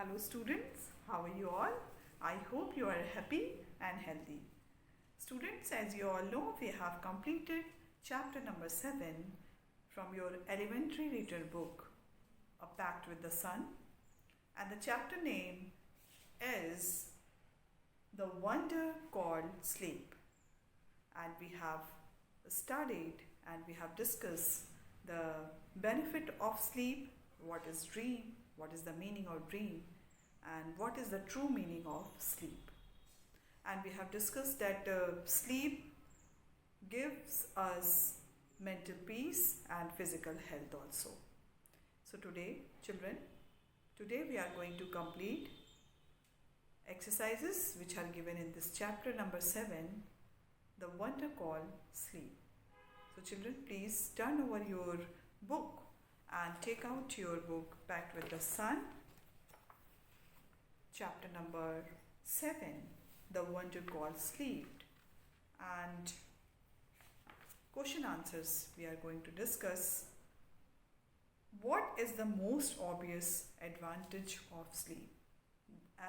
Hello students, how are you all? I hope you are happy and healthy. Students, as you all know, we have completed chapter number 7 from your elementary reader book, A Pact with the Sun. And the chapter name is The Wonder Called Sleep. And we have studied and we have discussed the benefit of sleep, what is dream, what is the meaning of dream, and what is the true meaning of sleep. And we have discussed that sleep gives us mental peace and physical health also. So today, children, we are going to complete exercises which are given in this chapter number 7, the wonder called sleep. So children, please turn over your book and take out your book, Pact with the Sun, chapter number 7, the wonder called sleep, and question answers we are going to discuss. What is the most obvious advantage of sleep?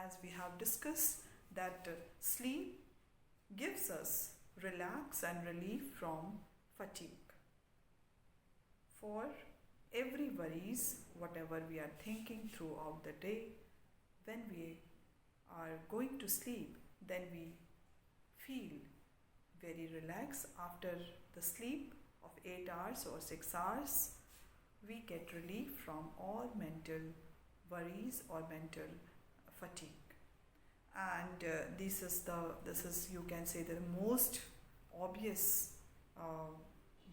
As we have discussed that sleep gives us relax and relief from fatigue. For every worries, whatever we are thinking throughout the day, when we are going to sleep, then we feel very relaxed. After the sleep of 8 hours or 6 hours, we get relief from all mental worries or mental fatigue. And this is you can say the most obvious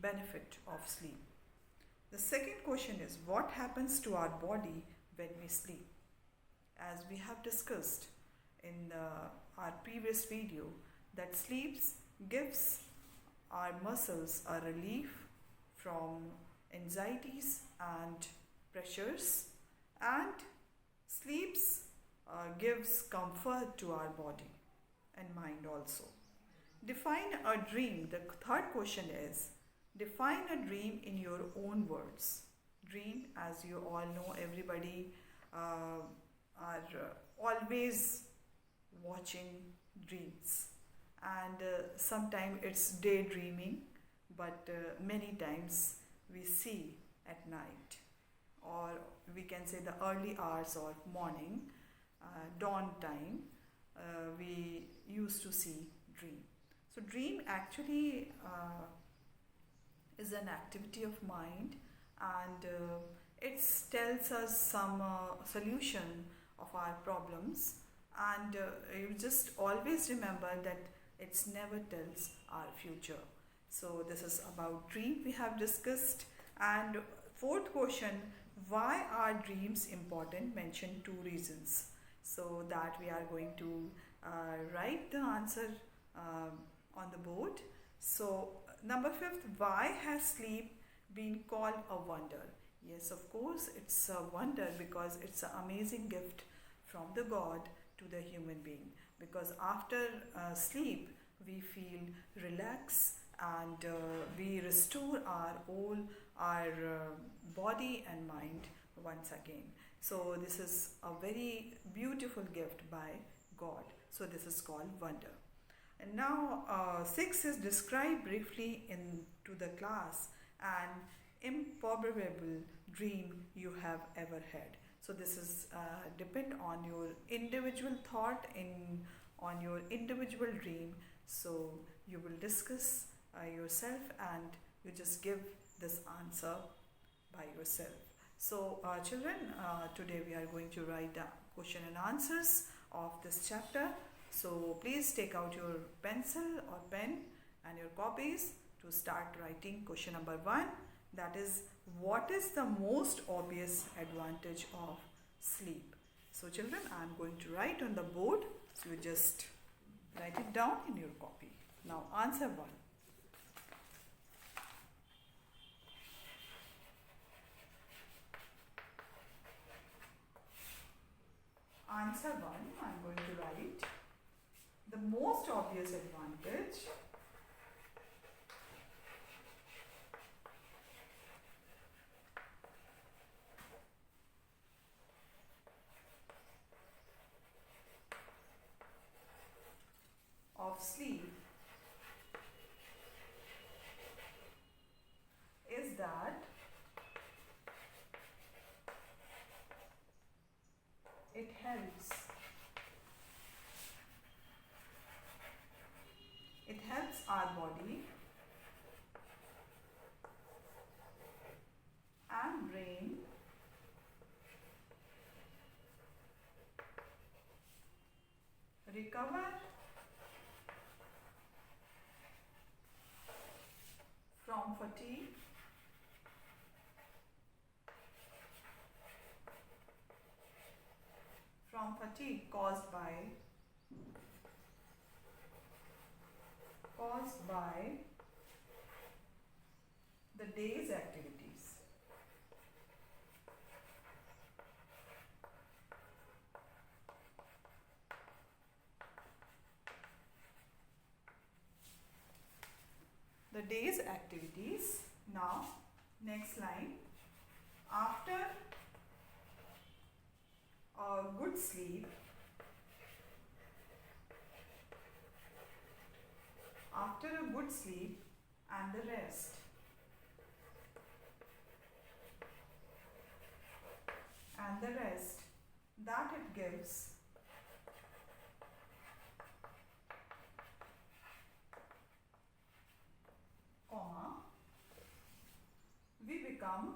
benefit of sleep. The second question is, what happens to our body when we sleep? As we have discussed in our previous video, that sleep gives our muscles a relief from anxieties and pressures, and sleeps gives comfort to our body and mind also. Define a dream. The third question is, define a dream in your own words. Dream, as you all know, everybody are always watching dreams, and sometimes it's daydreaming, but many times we see at night, or we can say the early hours of morning, dawn time, we used to see dream. So dream actually is an activity of mind, and it tells us some solution of our problems, and you just always remember that it never tells our future. So this is about dream we have discussed. And fourth question, why are dreams important? Mention 2 reasons. So that we are going to write the answer on the board. So number 5th, why has sleep been called a wonder? Yes, of course, it's a wonder because it's an amazing gift from the God to the human being. Because after sleep, we feel relaxed, and we restore our body and mind once again. So this is a very beautiful gift by God. So this is called wonder. And now 6 is, describe briefly to the class an improbable dream you have ever had. So this is depend on your individual thought on your individual dream. So you will discuss yourself, and you just give this answer by yourself. So children, today we are going to write the question and answers of this chapter. So please take out your pencil or pen and your copies to start writing question number 1. That is, what is the most obvious advantage of sleep? So children, I am going to write on the board. So you just write it down in your copy. Now answer 1. Answer 1, I am going to write the most obvious advantage sleep is that it helps. It helps our body and brain recover from fatigue caused by the day's activities. The day's activities. Now, next line. After a good sleep, and the rest, that it gives, comma, we become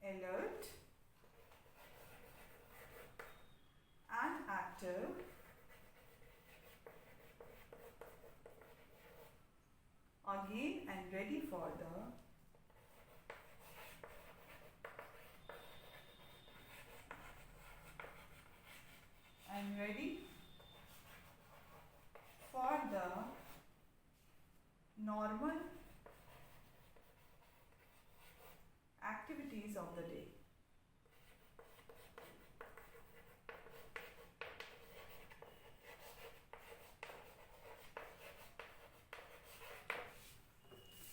alert and active again and ready for the normal activities of the day.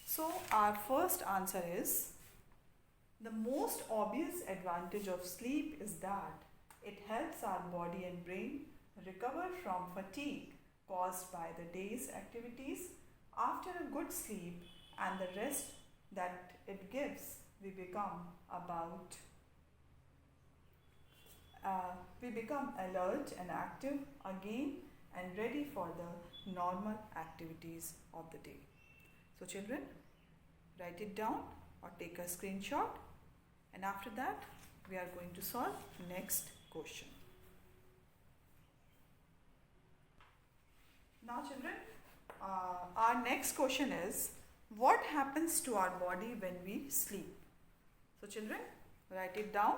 So our first answer is, the most obvious advantage of sleep is that it helps our body and brain recover from fatigue caused by the day's activities. After a good sleep and the rest that it gives, we become alert and active again and ready for the normal activities of the day. So children, write it down or take a screenshot, and after that we are going to solve next question. Now children, our next question is, what happens to our body when we sleep? So children, write it down.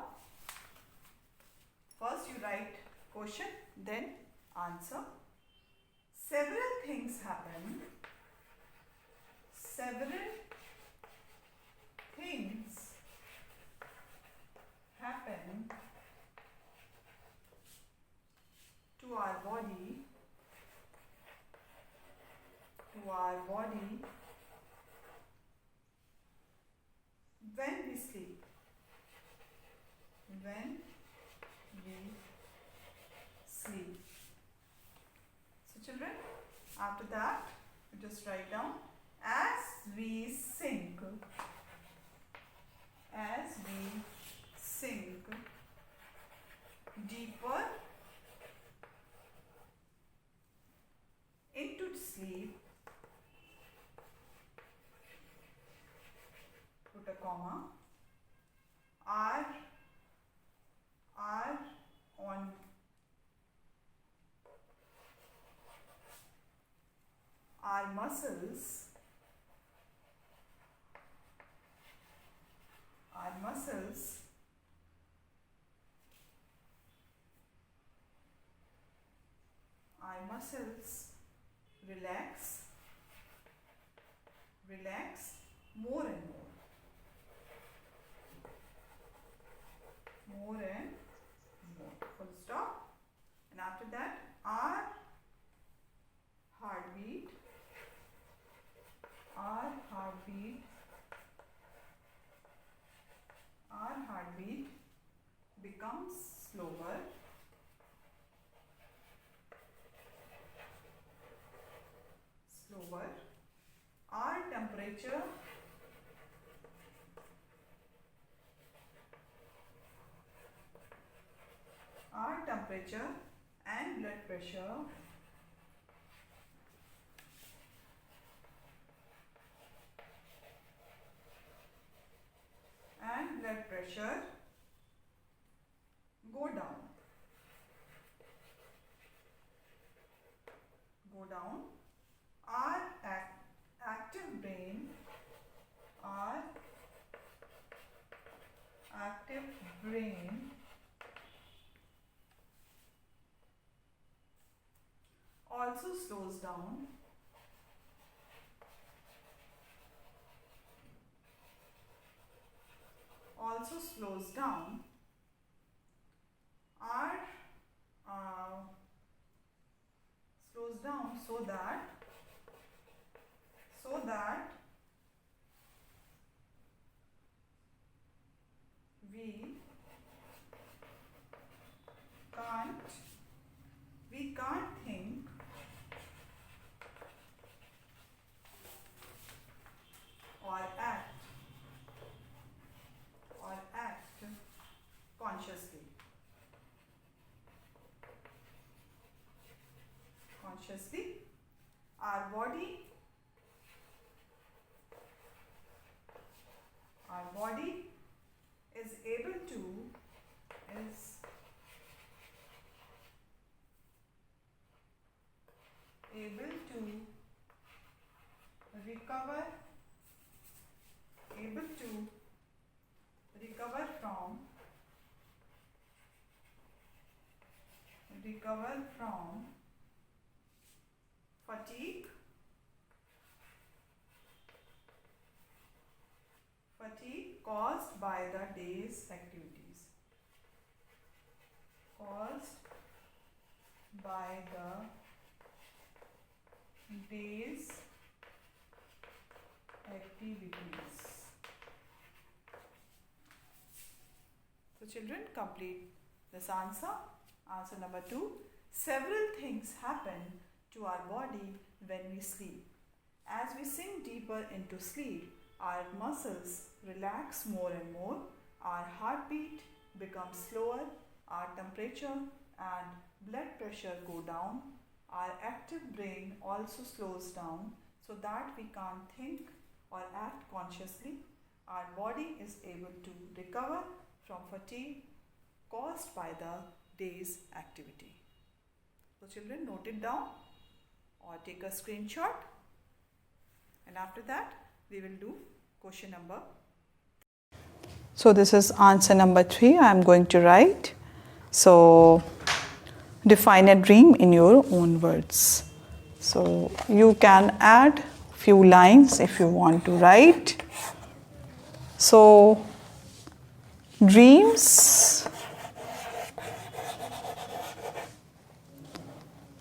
First you write question, then answer. Several things happen. To our body when we sleep. So children, after that you just write down, as we sink deeper into sleep, put a comma, are on our muscles relax more and more, full stop. And after that, our heartbeat becomes slower over our temperature and blood pressure go down. Our active brain also slows down. Our slows down so that we can't think or act consciously. Our body is able to recover from fatigue caused by the day's activities. So children, complete this answer. Answer number 2. Several things happen to our body when we sleep. As we sink deeper into sleep, our muscles relax more and more, our heartbeat becomes slower, our temperature and blood pressure go down, our active brain also slows down so that we can't think or act consciously. Our body is able to recover from fatigue caused by the day's activity. So children, note it down or take a screenshot, and after that we will do question number. So this is answer number 3. I am going to write. So define a dream in your own words. So you can add few lines if you want to write. So dreams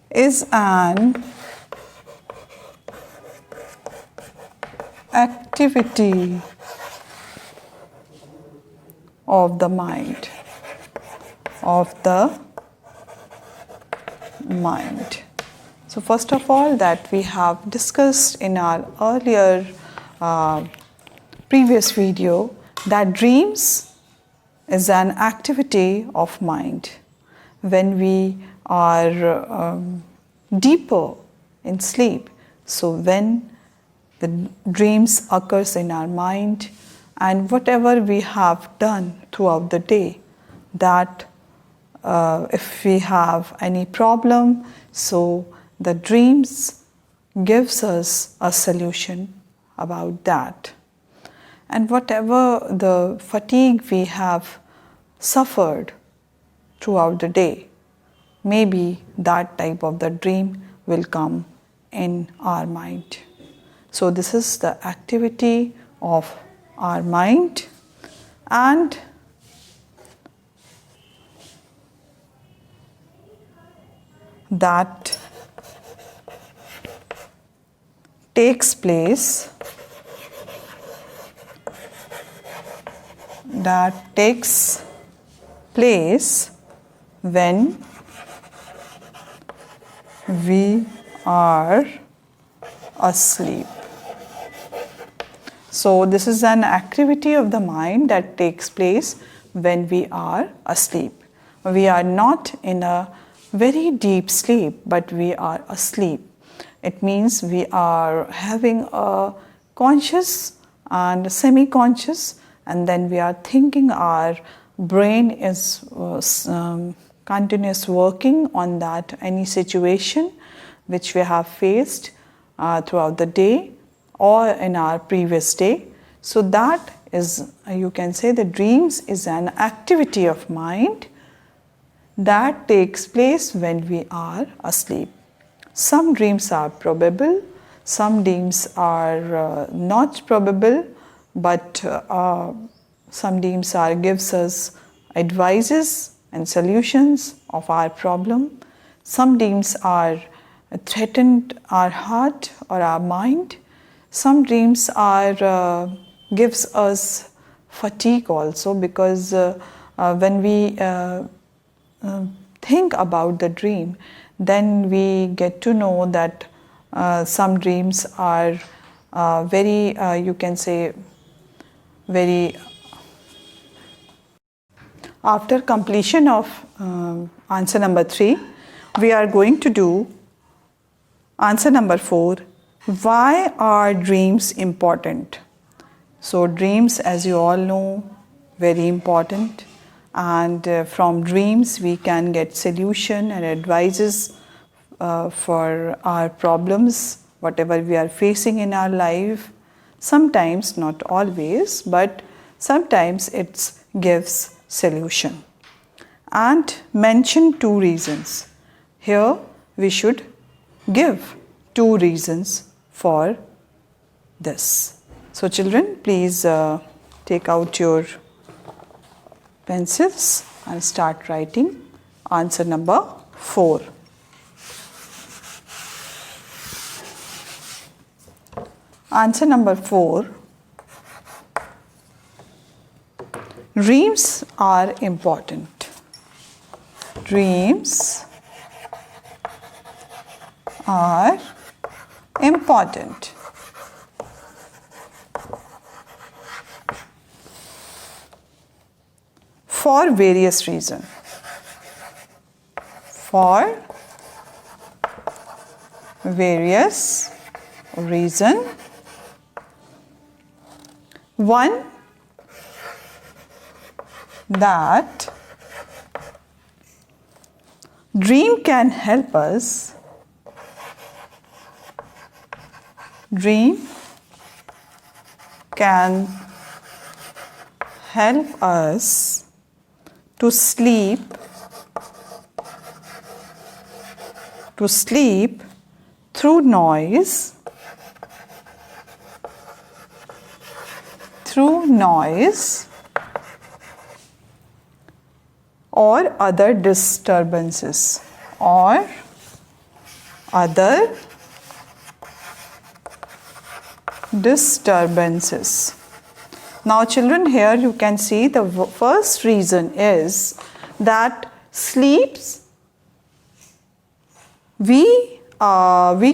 is an activity of the mind. So first of all, that we have discussed in our earlier previous video, that dreams is an activity of mind. When we are deeper in sleep, so when the dreams occurs in our mind, and whatever we have done throughout the day, that if we have any problem, so the dreams gives us a solution about that. And whatever the fatigue we have suffered throughout the day, maybe that type of the dream will come in our mind. So this is the activity of our mind, and that takes place when we are asleep. So this is an activity of the mind that takes place when we are asleep. We are not in a very deep sleep, but we are asleep. It means we are having a conscious and semi-conscious, and then we are thinking. Our brain is continuous working on that any situation which we have faced throughout the day or in our previous day. So that is, you can say, the dreams is an activity of mind that takes place when we are asleep. Some dreams are probable, some dreams are not probable, but some dreams are gives us advices and solutions of our problem. Some dreams are threatened our heart or our mind. Some dreams are gives us fatigue also, because when we think about the dream, then we get to know that some dreams are very, you can say, very. After completion of answer number 3, we are going to do answer number 4. Why are dreams important? So dreams, as you all know, very important, and from dreams we can get solution and advices for our problems, whatever we are facing in our life. Sometimes, not always, but sometimes it gives solution. And mention 2 reasons. Here we should give 2 reasons for this. So children, please take out your pencils and start writing answer number 4. Answer number 4. Dreams are important. Dreams are important. For various reasons. For various reasons. One, that dream can help us. Dream can help us to sleep through noise, or other disturbances, Now children, here you can see the first reason is that sleeps, we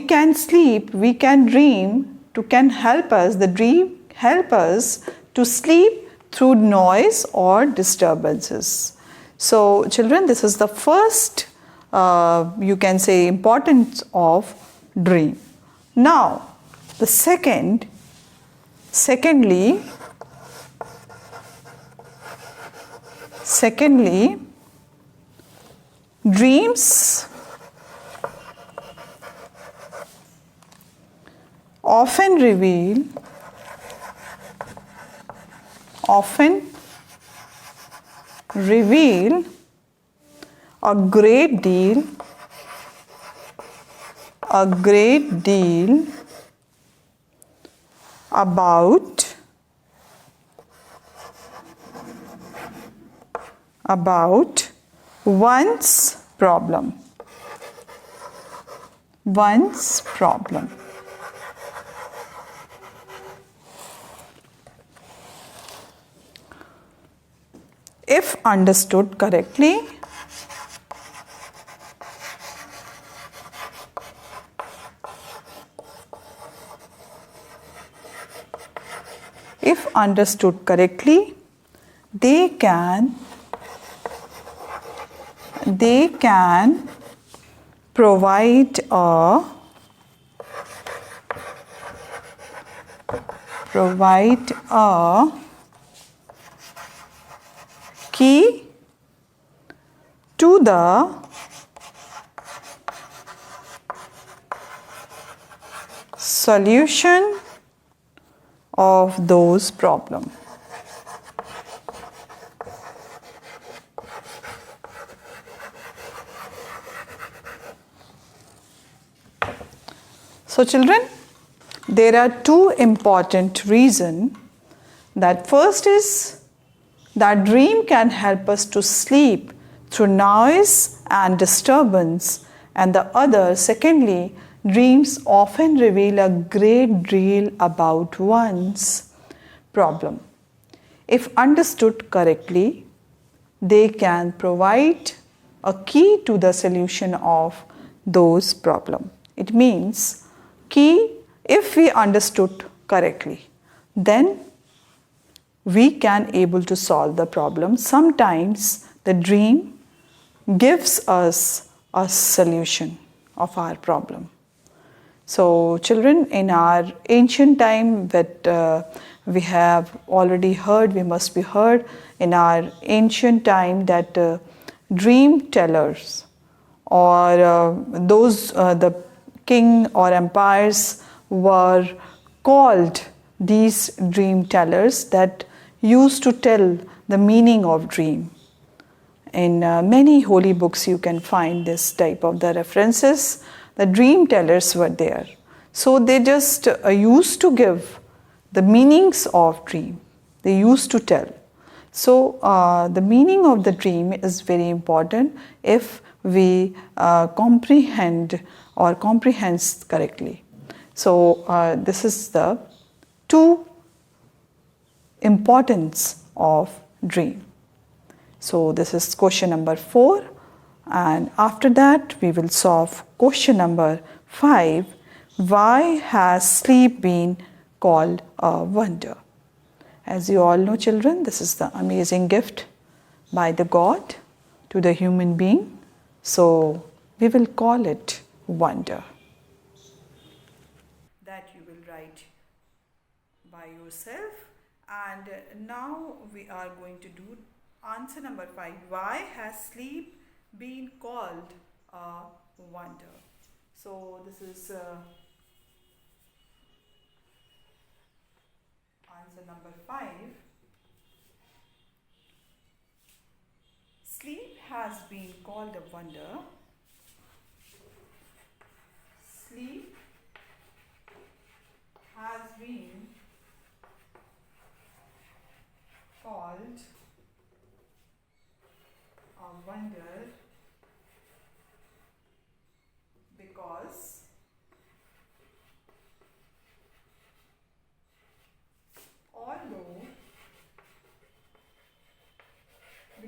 can sleep, we can dream, can help us, the dream help us to sleep through noise or disturbances. So children, this is the first, you can say, importance of dream. Now, the secondly, dreams often reveal a great deal about one's problem. If understood correctly, if understood correctly, they can provide a key to the solution of those problems. So children, there are two important reasons. That first is that dream can help us to sleep through noise and disturbance, and the other, secondly, dreams often reveal a great deal about one's problem. If understood correctly, they can provide a key to the solution of those problems. It means key, if we understood correctly, then we can able to solve the problem. Sometimes the dream gives us a solution of our problem. So children, in our ancient time that we have already heard, we must be heard in our ancient time that dream tellers or the king or empires were called these dream tellers that used to tell the meaning of dream. In many holy books you can find this type of the references. The dream tellers were there. So they just used to give the meanings of dream. They used to tell. So the meaning of the dream is very important if we comprehend or comprehends correctly. So this is the two importance of dream. So this is question number 4, and after that we will solve question number 5. Why has sleep been called a wonder? As you all know children, this is the amazing gift by the God to the human being. So we will call it wonder. That you will write by yourself. And now we are going to do answer number 5. Why has sleep been called a wonder? So this is answer number 5. Sleep has been called a wonder. Sleep has been called a wonder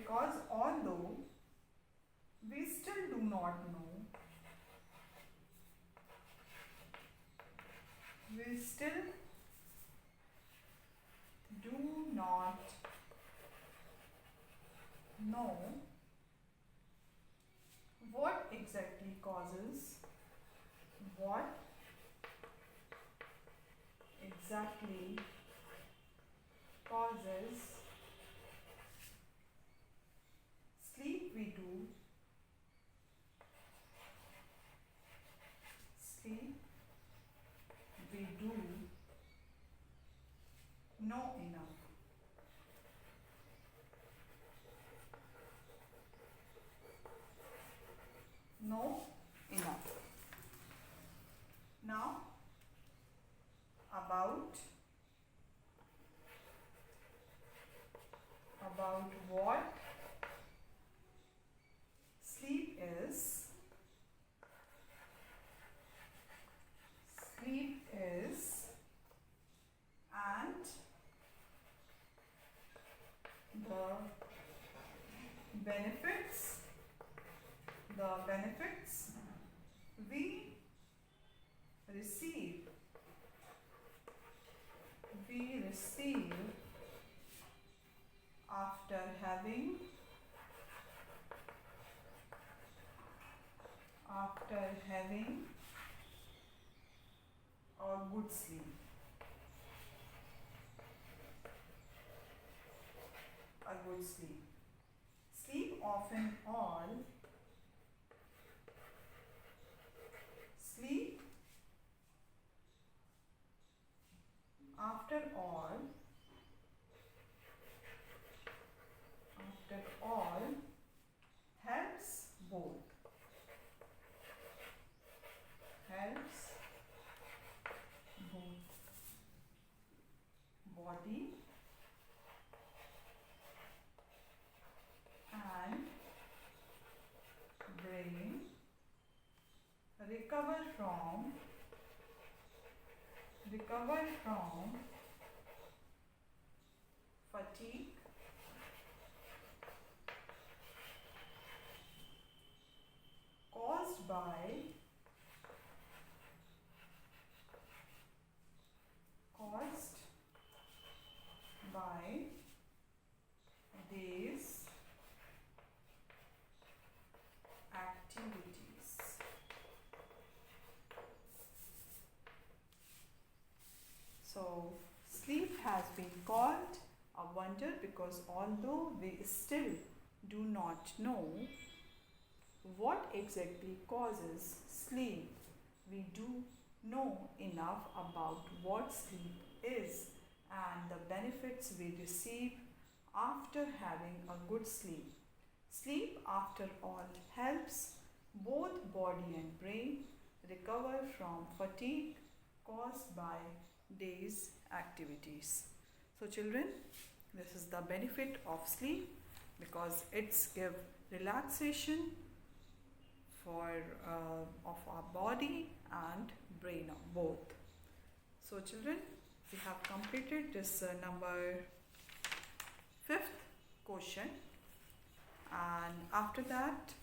because although we still do not know, we still do not know what exactly causes sleep we do know enough. Know enough. Now about what sleep is. And the benefits we receive we receive after having a good sleep. A good sleep. Sleep often all. Sleep after all helps both body and brain recover from fatigue caused by these activities. So, sleep has been called a wonder because although we still do not know what exactly causes sleep, we do know enough about what sleep is and the benefits we receive after having a good sleep. Sleep, after all, helps both body and brain recover from fatigue caused by day's activities. So, children, this is the benefit of sleep because it's give relaxation for of our body and brain both. So, children, we have completed this number 5th question, and after that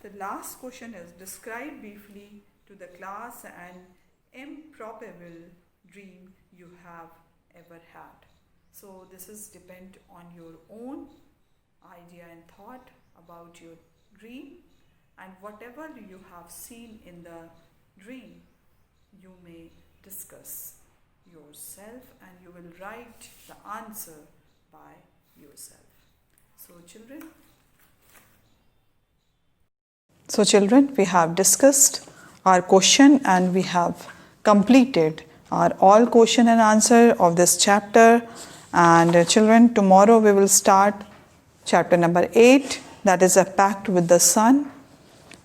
the last question is describe briefly to the class an improbable dream you have ever had. So this is depend on your own idea and thought about your dream, and whatever you have seen in the dream you may discuss yourself and you will write the answer by yourself. So children, we have discussed our question and we have completed our all question and answer of this chapter. And children, tomorrow we will start chapter number 8, that is a pact with the sun.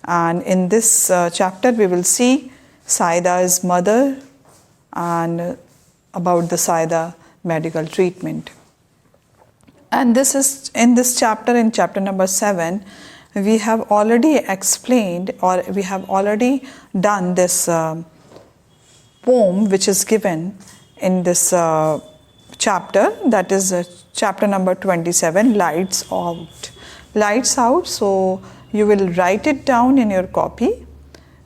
And in this chapter we will see Saida's mother and about the Saida medical treatment. And this is in this chapter, in chapter number 7, we have already explained or we have already done this poem which is given in this chapter, that is chapter number 27, Lights Out. Lights Out, so you will write it down in your copy,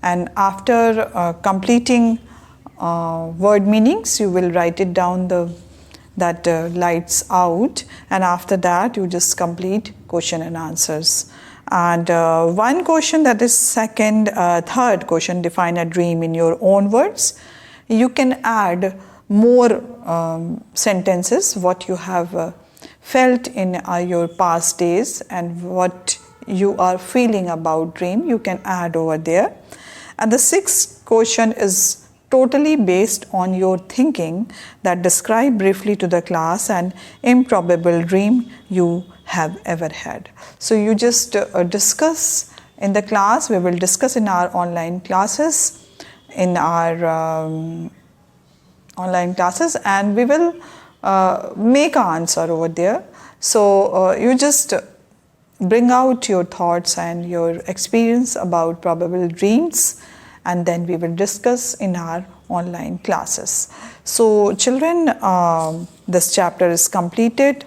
and after completing word meanings you will write it down that lights out, and after that you just complete question and answers. And one question, that is third question, define a dream in your own words. You can add more sentences what you have felt in your past days and what you are feeling about dream, you can add over there. And the sixth question is totally based on your thinking, that describe briefly to the class an improbable dream you have ever had. So you just discuss in the class, we will discuss in our online classes, and we will make an answer over there. So you just bring out your thoughts and your experience about probable dreams, and then we will discuss in our online classes. So children, this chapter is completed.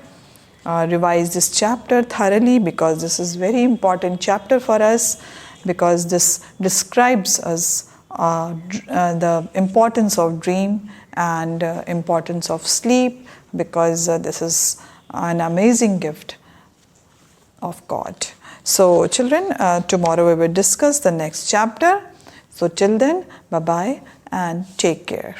Revise this chapter thoroughly because this is very important chapter for us, because this describes us the importance of dream and importance of sleep, because this is an amazing gift of God. So children, tomorrow we will discuss the next chapter. So till then, bye bye and take care.